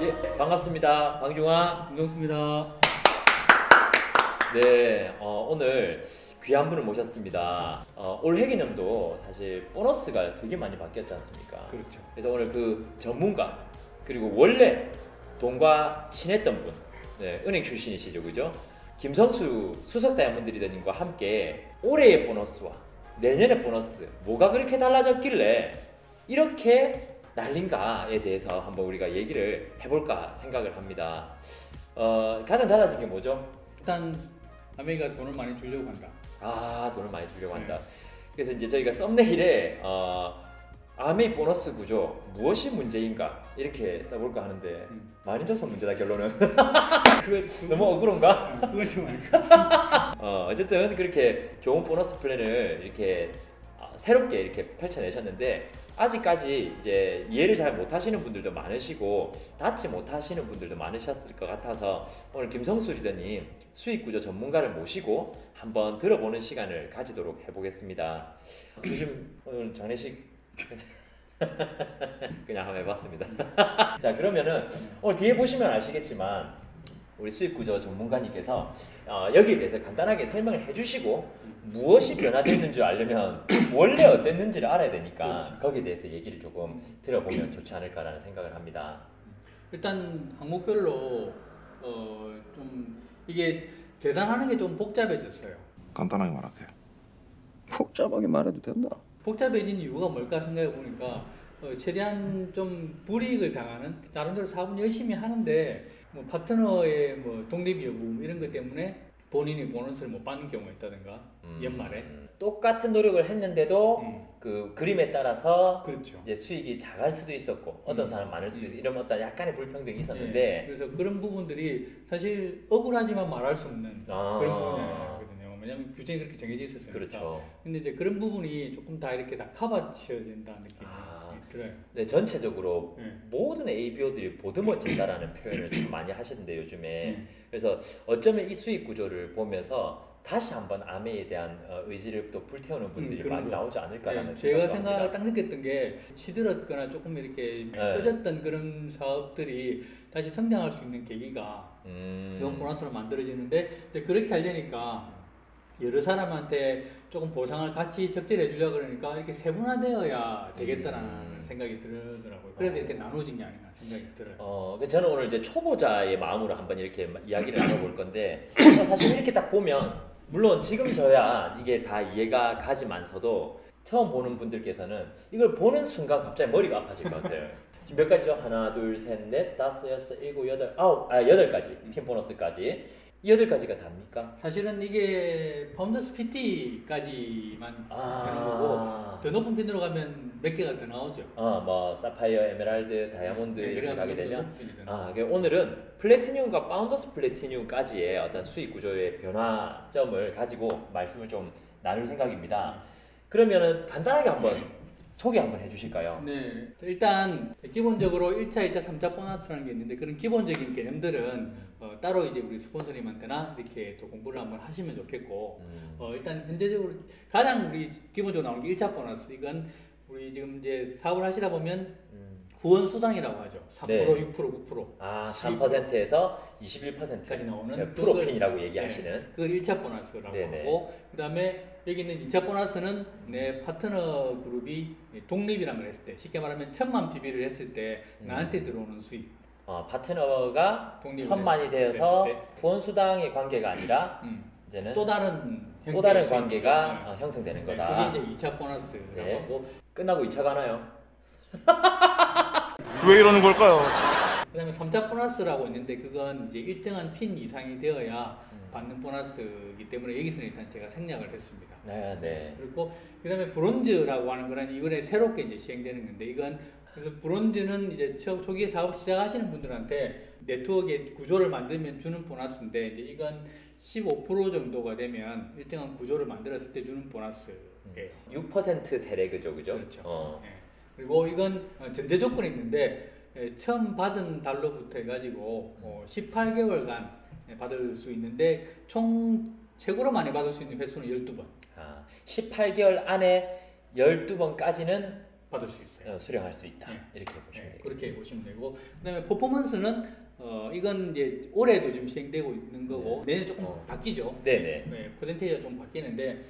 예, 반갑습니다. 방중환. 김정수입니다. 네, 오늘 귀한 분을 모셨습니다. 올해 개념도 사실 보너스가 되게 많이 바뀌었지 않습니까? 그렇죠. 그래서 오늘 그 전문가, 그리고 원래 돈과 친했던 분, 네, 은행 출신이시죠, 그죠? 김성수 수석 다이아몬드 리더님과 함께 올해의 보너스와 내년의 보너스, 뭐가 그렇게 달라졌길래 이렇게 날린가에 대해서 한번 우리가 얘기를 해볼까 생각을 합니다. 가장 달라진 게 뭐죠? 일단 아메리카 돈을 많이 주려고 한다. 아, 돈을 많이 주려고 한다. 그래서 이제 저희가 썸네일에 아메이 보너스 구조 무엇이 문제인가 이렇게 써볼까 하는데 많이 줘서 문제다 결론은. 그거 너무 억울한가? 그건 좀 아닐 것 같아. 어쨌든 그렇게 좋은 보너스 플랜을 이렇게 새롭게 이렇게 펼쳐내셨는데 아직까지 이제 이해를 잘 못하시는 분들도 많으시고 닿지 못하시는 분들도 많으셨을 것 같아서 오늘 김성수 리더님 수익구조 전문가를 모시고 한번 들어보는 시간을 가지도록 해보겠습니다. 요즘 오늘 장례식 그냥 한번 해봤습니다. 자, 그러면은 오늘 뒤에 보시면 아시겠지만 우리 수익구조 전문가님께서 여기에 대해서 간단하게 설명을 해주시고 무엇이 변화됐는지 줄 알려면 원래 어땠는지를 알아야 되니까 그렇지. 거기에 대해서 얘기를 조금 들어보면 좋지 않을까라는 생각을 합니다. 일단 항목별로 좀 이게 계산하는 게 좀 복잡해졌어요. 간단하게 말할게. 복잡하게 말해도 된다. 복잡해진 이유가 뭘까 생각해 보니까 최대한 좀 불이익을 당하는 나름대로 사업은 열심히 하는데 뭐 파트너의 뭐 독립 여부 이런 것 때문에 본인이 보너스를 못 받는 경우가 있다든가 연말에 똑같은 노력을 했는데도 그 그림에 따라서 그렇죠. 이제 수익이 작을 수도 있었고 어떤 사람 많을 수도 있고 이런 어떤 약간의 불평등이 있었는데 네, 그래서 그런 부분들이 사실 억울하지만 말할 수 없는 그런 부분이거든요. 왜냐하면 규정이 그렇게 정해져 있었으니까. 그렇죠. 근데 이제 그런 부분이 조금 다 이렇게 다 커버치어진다는 느낌이 들어요. 네, 전체적으로 네. 모든 ABO들이 보듬어진다라는 표현을 좀 많이 하시는데 요즘에 그래서 어쩌면 이 수익 구조를 보면서 다시 한번 아메에 대한 의지를 또 불태우는 분들이 많이 나오지 않을까라는 제가 생각을 딱 느꼈던 게 시들었거나 조금 이렇게 꺼졌던 그런 사업들이 다시 성장할 수 있는 계기가 이런 보너스로 만들어지는데 근데 그렇게 하려니까 여러 사람한테 조금 보상을 같이 적절히 해주려고 그러니까 이렇게 세분화되어야 되겠다라는 생각이 들더라고요. 그래서 이렇게 나눠진 게 아닌가 생각이 들어요. 저는 오늘 이제 초보자의 마음으로 한번 이렇게 이야기를 나눠볼 건데 사실 이렇게 딱 보면 물론 지금 저야 이게 다 이해가 가지만서도 처음 보는 분들께서는 이걸 보는 순간 갑자기 머리가 아파질 것 같아요. 지금 몇 가지죠? 하나, 둘, 셋, 넷, 다섯, 여섯, 일곱, 여덟, 아홉, 여덟 가지 핀 보너스까지. 이 8가지가 답니까? 사실은 이게 파운더스 PT까지만 되는 거고 더 높은 핀으로 가면 몇 개가 더 나오죠. 뭐 사파이어, 에메랄드, 다이아몬드 이렇게 가게 되면 그러니까 오늘은 플래티늄과 파운더스 플래티늄까지의 어떤 수익 구조의 변화점을 가지고 말씀을 좀 나눌 생각입니다. 그러면은 간단하게 한번 소개 한번 해주실까요? 네, 일단 기본적으로 1차, 2차, 3차 보너스라는 게 있는데 그런 기본적인 개념들은 따로 이제 우리 스폰서님한테나 이렇게 또 공부를 한번 하시면 좋겠고 일단 현재적으로 가장 우리 기본적으로 나오는 게 1차 보너스. 이건 우리 지금 이제 사업을 하시다 보면 후원 수당이라고 하죠. 3%, 네. 6%, 9%. 3%에서 21%까지 나오는 프로핀이라고 얘기하시는. 네, 그걸 1차 보너스라고 네네. 하고 그 다음에 여기는 2차 보너스는 내 파트너 그룹이 독립이라는 걸 했을 때 쉽게 말하면 1000만 PB를 했을 때 나한테 들어오는 수익. 파트너가 1000만이 되어서 후원 수당의 관계가 아니라 이제는 또 다른 관계가 형성되는 거다. 그게 이제 2차 보너스라고 하고 끝나고 2차가 하나요? 왜 이러는 걸까요? 그 다음에 3차 보너스라고 있는데 그건 이제 일정한 핀 이상이 되어야 받는 보너스이기 때문에 여기서는 일단 제가 생략을 했습니다. 네. 그리고 그 다음에 브론즈라고 하는 거는 이번에 새롭게 이제 시행되는 건데 이건 그래서 브론즈는 이제 초기에 사업 시작하시는 분들한테 네트워크의 구조를 만들면 주는 보너스인데 이제 이건 15% 정도가 되면 일정한 구조를 만들었을 때 주는 보너스예요. 6% 세례 그죠? 그렇죠. 네. 그리고 이건 전제 조건이 있는데 처음 받은 달러부터 해가지고 18개월간 받을 수 있는데 총 최고로 많이 받을 수 있는 횟수는 12번. 18개월 안에 12번까지는 받을 수 있어요. 수령할 수 있다. 네. 이렇게 보시면 돼요. 그렇게 보시면 되고, 그다음에 퍼포먼스는 이건 이제 올해도 지금 시행되고 있는 거고 내년 조금 바뀌죠. 네네. 네, 퍼센테이지가 좀 바뀌는데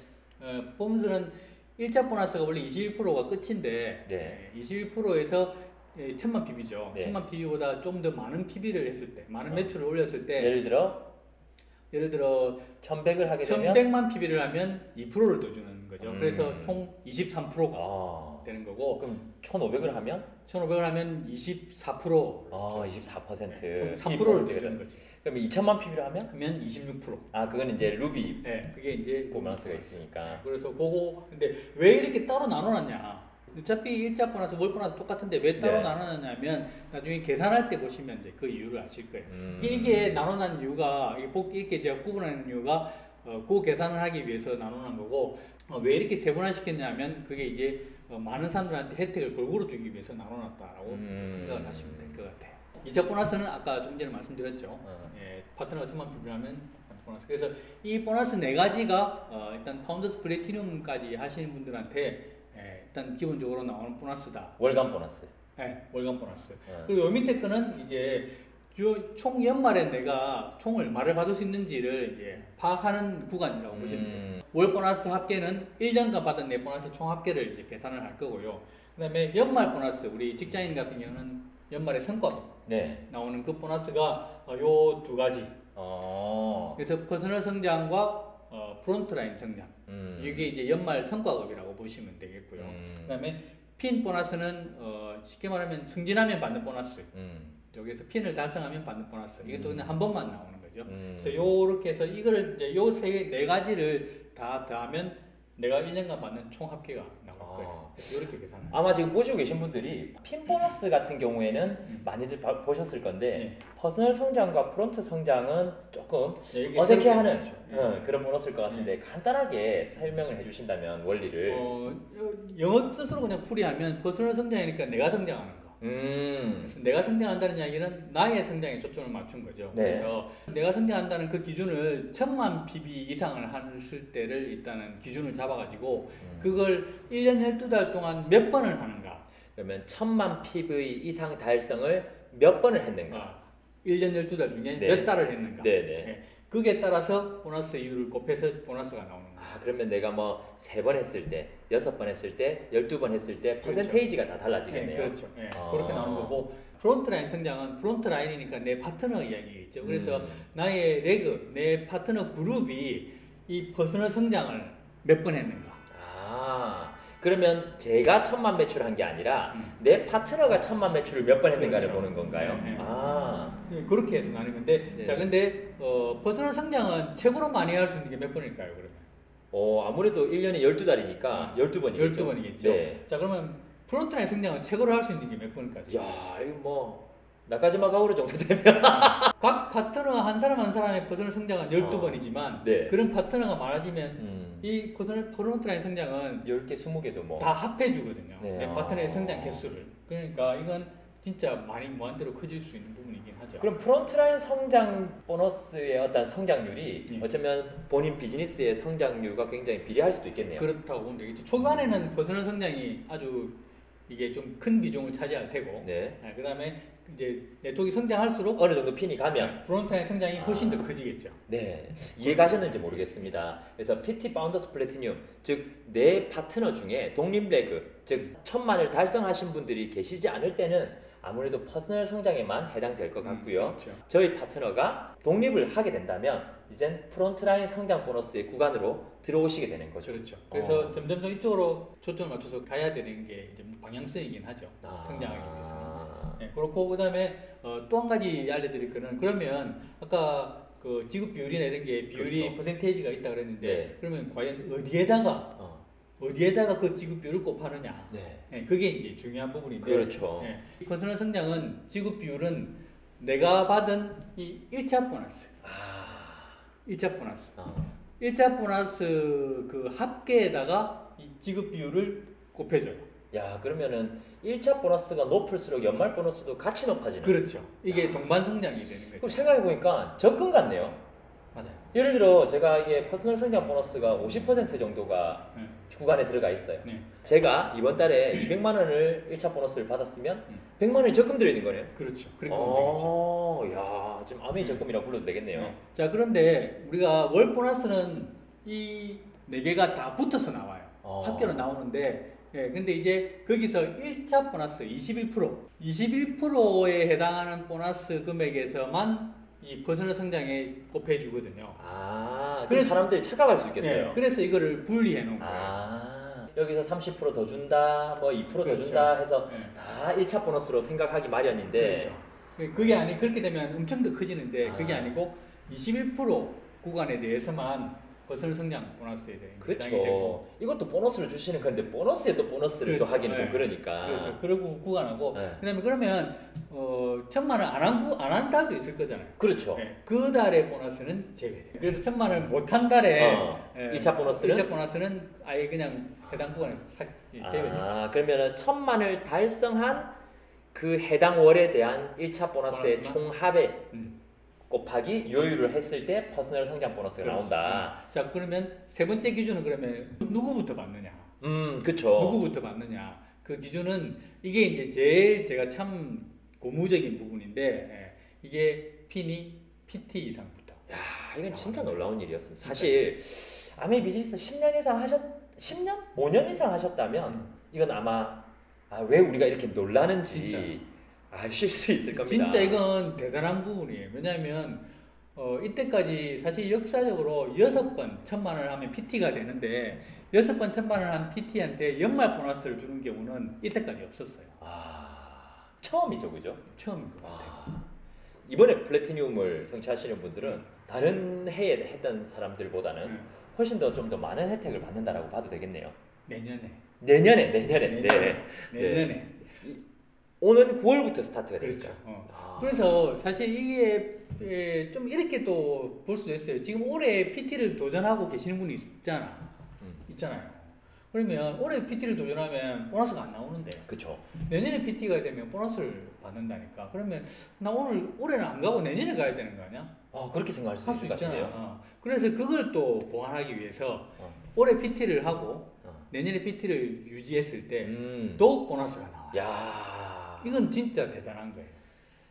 퍼포먼스는 1차 보너스가 원래 21%가 끝인데 네. 21%에서 1000만 PB죠. 네. 1000만 PB보다 좀 더 많은 PB를 했을 때, 많은 매출을 올렸을 때, 예를 들어 1100을 하게 되면 1100만 PB를 하면 2%를 더 주는 거죠. 그래서 총 23%가 되는 거고, 그럼 1500을 하면 1500을 하면 24%. 24%. 네, 총 3%를 더 주는 거지. 그럼 2000만 PB를 하면? 하면 26%. 그건 이제 루비. 네, 그게 이제 보너스가 있으니까. 그래서 그거 근데 왜 이렇게 따로 나눠놨냐? 어차피 1차 보너스, 월 보너스 똑같은데 왜 따로 네. 나눠놨냐면 나중에 계산할 때 보시면 이제 그 이유를 아실 거예요. 이게 나눠난 이유가 이렇게 제가 구분하는 이유가 그 계산을 하기 위해서 나눠난 거고, 왜 이렇게 세분화시켰냐면 그게 이제 많은 사람들한테 혜택을 골고루 주기 위해서 나눠놨다라고 생각을 하시면 될 것 같아요. 2차 보너스는 아까 좀 전에 말씀드렸죠. 파트너가 1000만 PB라면 보너스. 그래서 이 보너스 4가지가 일단 파운더스 플래티넘까지 하시는 분들한테 일단 기본적으로 나오는 보너스다. 월간 보너스. 네, 월간 보너스. 그리고 요 밑에 거는 이제 총 연말에 내가 총 얼마를 받을 수 있는지를 이제 파악하는 구간이라고 보시면 돼요. 월 보너스 합계는 1년간 받은 내 보너스 총 합계를 이제 계산을 할 거고요. 그다음에 연말 보너스, 우리 직장인 같은 경우는 연말에 성과 나오는 그 보너스가 요 2가지. 그래서 퍼스널 성장과 프론트라인 성장. 이게 이제 연말 성과급이라고 보시면 되겠고요. 그다음에 핀 보너스는 쉽게 말하면 승진하면 받는 보너스. 여기서 핀을 달성하면 받는 보너스. 이것도 그냥 한 번만 나오는 거죠. 그래서 요렇게 해서 이거를 이제 요 4가지를 다 더하면 내가 1년간 받는 총 합계가 나올 거예요. 이렇게 계산을. 아마 지금 보시고 계신 분들이 핀 보너스 같은 경우에는 많이들 보셨을 건데 퍼스널 성장과 프론트 성장은 조금 어색해하는 그런 보너스일 것 같은데 간단하게 설명을 해주신다면 원리를. 영어 뜻으로 그냥 풀이하면 퍼스널 성장이니까 내가 성장하는 거. 그래서 내가 성장한다는 이야기는 나의 성장에 초점을 맞춘 거죠. 그래서 내가 성장한다는 그 기준을 1000만 PB 이상을 했을 때를 일단은 기준을 잡아가지고 그걸 1년 12달 동안 몇 번을 하는가. 그러면 1000만 PB 이상 달성을 몇 번을 했는가. 1년 12달 중에 몇 달을 했는가. 그게 따라서 보너스 이율을 곱해서 보너스가 나오는 거예요. 그러면 내가 뭐 3번 했을 때, 6번 했을 때, 12번 했을 때 퍼센테이지가 다 달라지겠네요. 그렇죠. 그렇게 나오는 거고, 프론트라인 성장은 프론트라인이니까 내 파트너 이야기겠죠. 그래서 나의 레그, 내 파트너 그룹이 이 퍼스널 성장을 몇 번 했는가. 그러면 제가 1000만 매출한 게 아니라 내 파트너가 1000만 매출을 몇 번 했는가를 보는 건가요? 그렇게 해서 나는 건데, 자, 근데 퍼스널 성장은 최고로 많이 할 수 있는 게 몇 번일까요, 그러면? 아무래도 1년에 12달이니까 12번이겠죠. 12번이겠죠. 자, 그러면 프론트라인 성장은 최고로 할 수 있는 게 몇 번일까요? 이거 뭐 나까지마 가오르 정도 되면 각 파트너가 한 사람 한 사람의 퍼스널 성장은 12번이지만 그런 파트너가 많아지면 이 프론트라인 성장은 10개, 20개도 뭐 다 합해주거든요. 파트너의 성장 개수를. 그러니까 이건 진짜 많이 무한대로 커질 수 있는 부분이긴 하죠. 그럼 프론트라인 성장 보너스의 어떤 성장률이 어쩌면 본인 비즈니스의 성장률과 굉장히 비례할 수도 있겠네요. 그렇다고 보면 되겠죠. 초반에는 퍼스널 성장이 아주 이게 좀 큰 비중을 차지할 테고, 그 다음에 이제 네트워크가 성장할수록 어느 정도 핀이 가면 프론트라인 성장이 훨씬 더 커지겠죠. 이해가셨는지 모르겠습니다. 그래서 PT 파운더스 플래티늄, 즉 내 파트너 중에 독립 레그, 즉 1000만을 달성하신 분들이 계시지 않을 때는 아무래도 퍼스널 성장에만 해당될 것 같고요. 저희 파트너가 독립을 하게 된다면 이젠 프론트라인 성장 보너스의 구간으로 들어오시게 되는 거죠. 그렇죠. 그래서 점점 이쪽으로 초점을 맞춰서 가야 되는 게 이제 방향성이긴 하죠. 성장하기 위해서는. 그렇고 그다음에 또 한 가지 알려드릴 거는, 그러면 아까 그 지급 비율이나 이런 게 비율이 퍼센테이지가 있다 그랬는데 그러면 과연 어디에다가 그 지급 비율을 곱하느냐. 그게 이제 중요한 부분인데. 그렇죠. 퍼스널 성장은 지급 비율은 내가 받은 이 1차 보너스. 1차 보너스. 1차 보너스 그 합계에다가 이 지급 비율을 곱해줘요. 그러면은 1차 보너스가 높을수록 연말 보너스도 같이 높아지는. 그렇죠. 이게 동반 성장이 되는 거죠. 그럼 생각해보니까 적금 같네요. 맞아요. 예를 들어 제가 이게 퍼스널 성장 보너스가 50% 정도가 구간에 들어가 있어요. 제가 이번 달에 200만 원을 1차 보너스를 받았으면 100만 원이 적금 들어있는 거네요. 그렇죠. 그렇게 보면 되겠죠. 야, 지금 아메이 적금이라고 불러도 되겠네요. 자, 그런데 우리가 월 보너스는 이 4개가 다 붙어서 나와요. 합계로 나오는데, 근데 이제 거기서 1차 보너스 21%에 해당하는 보너스 금액에서만 이 퍼스널 성장에 곱해주거든요. 그래서 사람들이 착각할 수 있겠어요. 네, 그래서 이거를 분리해 놓은 거예요. 여기서 30% 더 준다, 뭐 2% 더 그렇죠. 준다 해서 다 1차 보너스로 생각하기 마련인데, 그렇죠. 그게 그렇게 되면 엄청 더 커지는데, 그게 아니고 21% 구간에 대해서만 퍼스널 성장 보너스에 대해 그렇죠. 되고. 이것도 보너스를 주시는 건데 보너스에 또 보너스를 그렇죠. 또 하기는 좀 그러니까. 그래서 그러고 구간하고 그다음에 그러면 1,000만 원 안 한 달도 있을 거잖아요. 그렇죠. 그 달의 보너스는 제외돼요. 그래서 1,000만 원 못 한 달에 2차 보너스는 2차 보너스는 아예 그냥 해당 구간에서 제외되죠. 그러면은 1,000만을 달성한 그 해당 월에 대한 1차 보너스의 총합에 곱하기 요율을 했을 때 퍼스널 성장 보너스가 그렇죠. 나온다. 자, 그러면 세 번째 기준은 그러면 누구부터 받느냐? 그렇죠. 누구부터 받느냐? 그 기준은 이게 이제 제일 제가 참 고무적인 부분인데 이게 PT 이상부터. 야, 이건 진짜 놀라운 일이었습니다. 사실 아메이 비즈니스 10년 이상 10년? 5년 이상 하셨다면 이건 아마 왜 우리가 이렇게 놀라는지 아실 수 있을 겁니다. 진짜 이건 대단한 부분이에요. 왜냐하면 이때까지 사실 역사적으로 6번 1,000만 원을 하면 PT가 되는데 6번 1,000만 원을 한 PT한테 연말 보너스를 주는 경우는 이때까지 없었어요. 처음이죠, 그죠? 처음인 것 같아요. 이번에 플래티늄을 성취하시는 분들은 다른 해에 했던 사람들보다는 훨씬 더 좀 더 많은 혜택을 받는다라고 봐도 되겠네요. 내년에. 내년에. 오는 9월부터 스타트가 되죠. 그렇죠. 그래서 사실 이게 좀 이렇게 또 볼 수도 있어요. 지금 올해 PT를 도전하고 계시는 분이 있잖아요. 그러면 올해 PT를 도전하면 보너스가 안 나오는데. 그렇죠. 내년에 PT가 되면 보너스를 받는다니까. 그러면 나 올해는 안 가고 내년에 가야 되는 거 아니야? 그렇게 생각할 수 있을 것 같은데요. 그래서 그걸 또 보완하기 위해서 올해 PT를 하고 내년에 PT를 유지했을 때 또 보너스가 나와요. 야, 이건 진짜 대단한 거예요.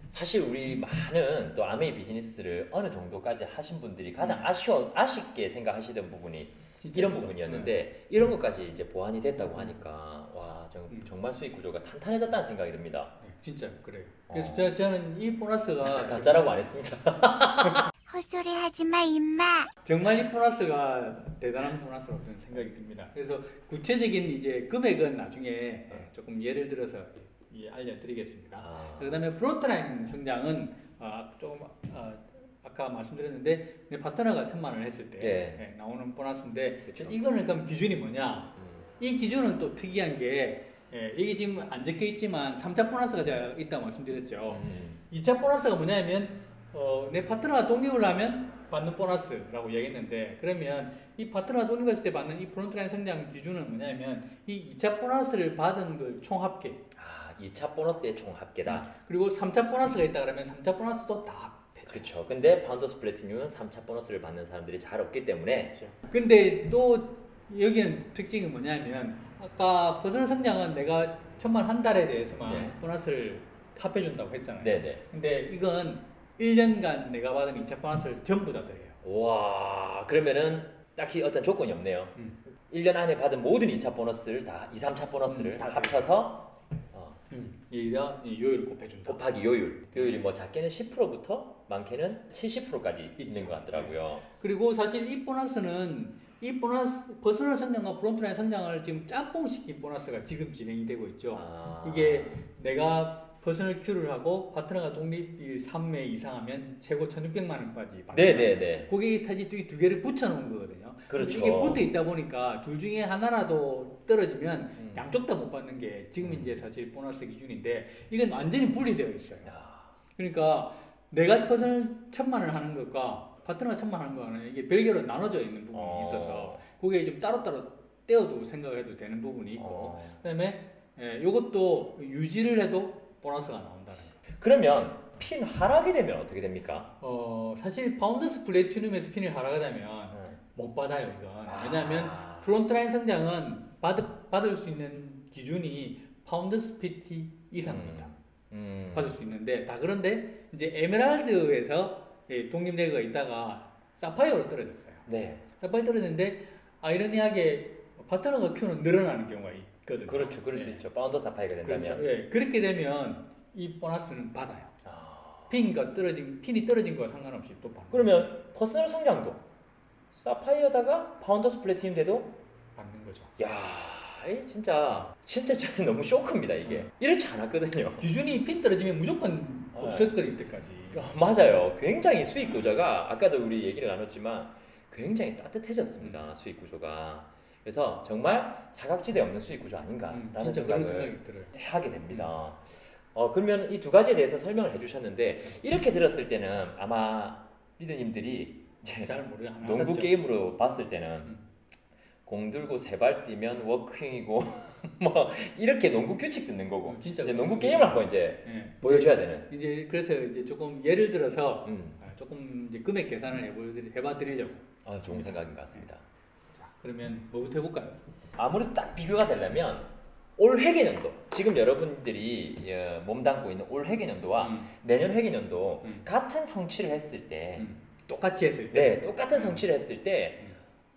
사실 우리 많은 또 아메이 비즈니스를 어느 정도까지 하신 분들이 가장 아쉽게 생각하시던 부분이 이런 부분이었는데 이런 것까지 이제 보완이 됐다고 하니까 정말 수익 구조가 탄탄해졌다는 생각이 듭니다. 진짜 그래요. 그래서 저는 이 보너스가 가짜라고 안 했습니다. 헛소리 하지 마, 임마. 정말 이 보너스가 대단한 보너스라고 저는 생각이 듭니다. 그래서 구체적인 이제 금액은 나중에 조금 예를 들어서 알려드리겠습니다. 그다음에 프론트라인 성장은 조금 아까 말씀드렸는데 내 파트너가 1,000만 원을 했을 때 나오는 보너스인데 그렇죠. 이거는 그럼 기준이 뭐냐? 이 기준은 또 특이한 게 이게 지금 안 적혀 있지만 3차 보너스가 제가 있다고 말씀드렸죠. 2차 보너스가 뭐냐면 내 파트너가 독립을 하면 받는 보너스라고 얘기했는데 그러면 이 파트너가 독립했을 때 받는 이 프론트라인 성장 기준은 뭐냐면 이 2차 보너스를 받은 걸 총합계. 2차 보너스의 총합계다. 그리고 3차 보너스가 있다 그러면 3차 보너스도 다 합해. 그렇죠. 근데 파운더스 플래티늄은 3차 보너스를 받는 사람들이 잘 없기 때문에. 그렇죠. 근데 또 여기는 특징이 뭐냐면 아까 퍼스널 성장은 내가 1,000만 한 달에 대해서만 보너스를 합해준다고 했잖아요. 네네. 근데 이건 1년간 내가 받은 2차 보너스를 전부 다 더해요. 와, 그러면은 딱히 어떤 조건이 없네요. 1년 안에 받은 모든 2차 보너스를 다 2, 3차 보너스를 다 합쳐서 여기다 요율을 곱해준다. 곱하기 요율이 뭐 작게는 10%부터 많게는 70%까지 있는 것 같더라고요. 그리고 사실 이 보너스는 퍼스널 성장과 프론트라인 성장을 지금 짬뽕시킨 보너스가 지금 진행이 되고 있죠. 이게 내가 퍼스널 큐를 하고 파트너가 독립일 3회 이상하면 최고 1,600만 원까지 받는. 네네네. 그게 사실 두 개를 붙여놓은 거거든요. 그렇죠. 이게 붙어 있다 보니까 둘 중에 하나라도 떨어지면 양쪽 다 못 받는 게 지금 이제 사실 보너스 기준인데 이건 완전히 분리되어 있어요. 그러니까 내가 퍼스널 1,000만 원 하는 것과 파트너가 1,000만 원 하는 거는 이게 별개로 나눠져 있는 부분이 있어서 그게 좀 따로따로 떼어도 생각해도 되는 부분이 있고 그다음에 이것도 유지를 해도 보너스가 나온다는 거예요. 그러면 핀 하락이 되면 어떻게 됩니까? 사실 파운더스 플래티늄에서 핀을 하락하다면 못 받아요 이건. 왜냐하면 프론트 라인 성장은 받을 수 있는 기준이 파운더스 PT 이상부터 받을 수 있는데 다 그런데 이제 에메랄드에서 독립레그가 있다가 사파이어로 떨어졌어요. 네. 사파이어 떨어졌는데 아이러니하게 파트너가 Q는 늘어나는 경우가 있거든요. 그렇죠. 그럴 수 있죠. 파운더 사파이어가 된다면. 그렇죠. 예. 그렇게 되면 이 보너스는 받아요. 핀이 떨어진 거와 상관없이 또 받는. 그러면 퍼스널 성장도 사파이어다가 파운더스 플래티늄돼도 받는 거죠. 야, 이 진짜 저는 너무 쇼크입니다 이게. 이렇지 않았거든요. 기준이 핀 떨어지면 무조건 없었거든 이때까지. 맞아요. 굉장히 수익 구조가 아까도 우리 얘기를 나눴지만 굉장히 따뜻해졌습니다. 수익 구조가. 그래서 정말 사각지대 없는 수익 구조 아닌가라는 진짜 그런 생각이 들어요. 하게 됩니다. 그러면 이 두 가지에 대해서 설명을 해주셨는데 이렇게 들었을 때는 아마 리더님들이 잘 모르겠 농구 게임으로 봤을 때는 공 들고 세 발 뛰면 워킹이고 뭐 이렇게 농구 규칙 듣는 거고 진짜 이제 농구 게임을 한번 이제 보여줘야 되는. 이제 그래서 이제 조금 예를 들어서 조금 이제 금액 계산을 해봐 드리려고. 좋은 생각인 것 같습니다. 자, 그러면 뭐부터 해볼까요? 아무래도 딱 비교가 되려면 올 회계년도, 지금 여러분들이 몸담고 있는 올 회계년도와 내년 회계년도 같은 성취를 했을 때 똑같이 했을 때 네, 똑같은 성취를 했을 때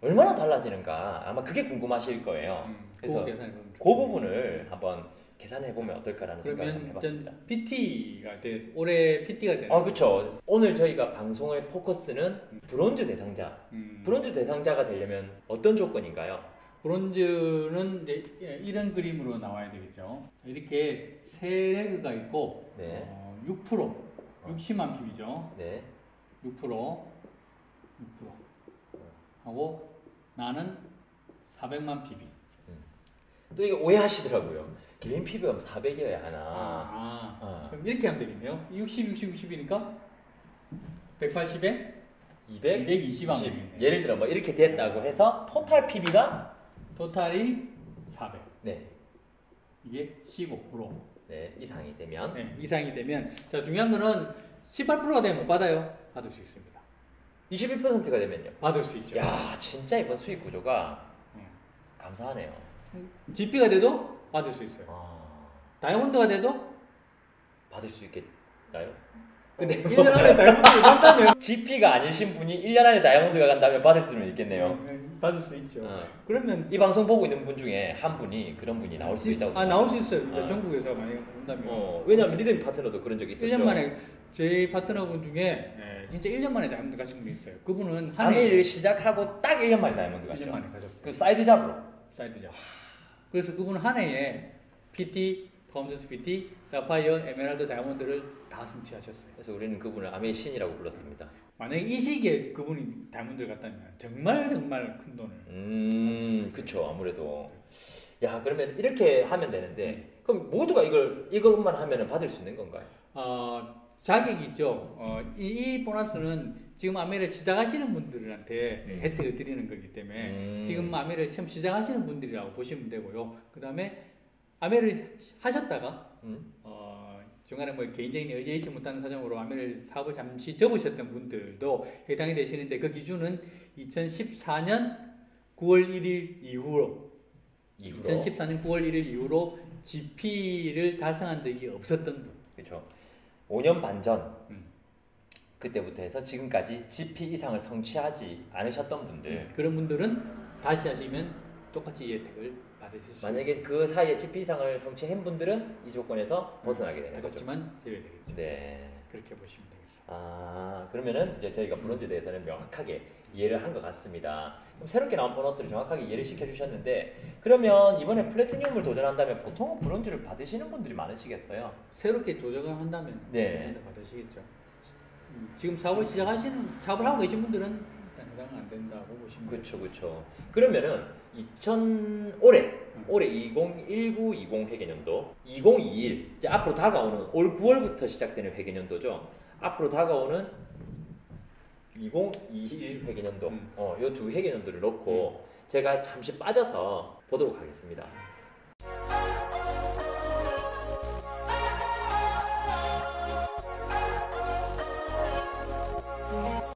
얼마나 달라지는가 아마 그게 궁금하실 거예요. 그래서 그 부분을 한번 계산해 보면 어떨까라는 생각을 해봤습니다. PT가 올해 PT가 되는. 그렇죠. 오늘 저희가 방송의 포커스는 브론즈 대상자. 브론즈 대상자가 되려면 어떤 조건인가요? 브론즈는 이제 이런 그림으로 나와야 되겠죠. 이렇게 세 레그가 있고 네. 6% 60만 핍이죠. 네. 6% 하고 나는 400만 핍이. 또 이거 오해하시더라고요. 개인 PB가 400이어야 하나. 그럼 이렇게 하면 되겠네요. 60, 60이니까 180에 220만 핍이네요. 예를 들어 뭐 이렇게 됐다고 해서 토탈 PB가 토탈이 400. 네. 이게 15%. 네, 이상이 되면. 네, 이상이 되면 자 중요한 거는 18%가 되면 못 받아요. 받을 수 있습니다. 21%가 되면요. 받을 수 있죠. 야, 진짜 이번 수익 구조가 감사하네요. GP가 돼도 받을 수 있어요. 다이아몬드가 돼도 받을 수 있겠나요? 근데 1년 안에 다이아몬드가 간다면 GP가 아니신 분이 1년 안에 다이아몬드가 간다면 받을 수는 있겠네요. 받을 수 있죠. 그러면 이 방송 보고 있는 분 중에 한 분이 그런 분이 나올 수 있다고. 나올 수 있어요. 전국에서 많이 본다면. 왜냐하면 리더님 파트너도 그런 적이 있었죠. 1년 만에 제 파트너분 중에 진짜 1년 만에 다이아몬드 가신 분이 있어요. 그분은 한 해 시작하고 딱 1년 만에 다이아몬드 갔죠. 1년 만에 가셨어요. 그 사이드 잡으로. 사이드 잡. 그래서 그분은 한 해에 PT, 파운더스 PT, 사파이어, 에메랄드, 다이아몬드를 다 성취하셨어요. 그래서 우리는 그분을 아메이 신이라고 불렀습니다. 만약에 이 시기에 그분이 다이아몬드를 갔다면 정말 큰 돈을. 그쵸. 아무래도. 야, 그러면 이렇게 하면 되는데 그럼 모두가 이것만 하면은 받을 수 있는 건가요? 자격이 있죠. 이 보너스는 지금 아메를 시작하시는 분들한테 혜택을 드리는 거기 때문에 지금 아메를 처음 시작하시는 분들이라고 보시면 되고요. 그 다음에 아메를 하셨다가 중간에 뭐 개인적인 의지치 못하는 사정으로 아메를 사업을 잠시 접으셨던 분들도 해당이 되시는데 그 기준은 2014년 9월 1일 이후로 2014년 9월 1일 이후로 GP를 달성한 적이 없었던 분. 그렇죠. 5년 반 전 그때부터 해서 지금까지 GP 이상을 성취하지 않으셨던 분들 그런 분들은 다시 하시면 똑같이 이 혜택을 받으실 수 있어요. 만약에 그 사이에 GP 이상을 성취한 분들은 이 조건에서 벗어나게 되는 거죠. 그렇지만 제외되겠죠. 네. 그렇게 보시면 되겠습니다. 그러면은 이제 저희가 브론즈에 대해서는 명확하게 이해를 한 것 같습니다. 그럼 새롭게 나온 보너스를 정확하게 이해를 시켜주셨는데 그러면 이번에 플래티늄을 도전한다면 보통 브론즈를 받으시는 분들이 많으시겠어요? 새롭게 도전을 한다면 네. 받으시겠죠. 지금 사업을 사업을 하고 계신 분들은 일단 해당은 안 된다고 보시면 그렇죠. 그러면은 올해 2019, 20 회계년도 2021 이제 앞으로 다가오는 올 9월부터 시작되는 회계년도죠. 앞으로 다가오는 2021 회계년도 요 두 회계년도를 놓고 제가 잠시 빠져서 보도록 하겠습니다.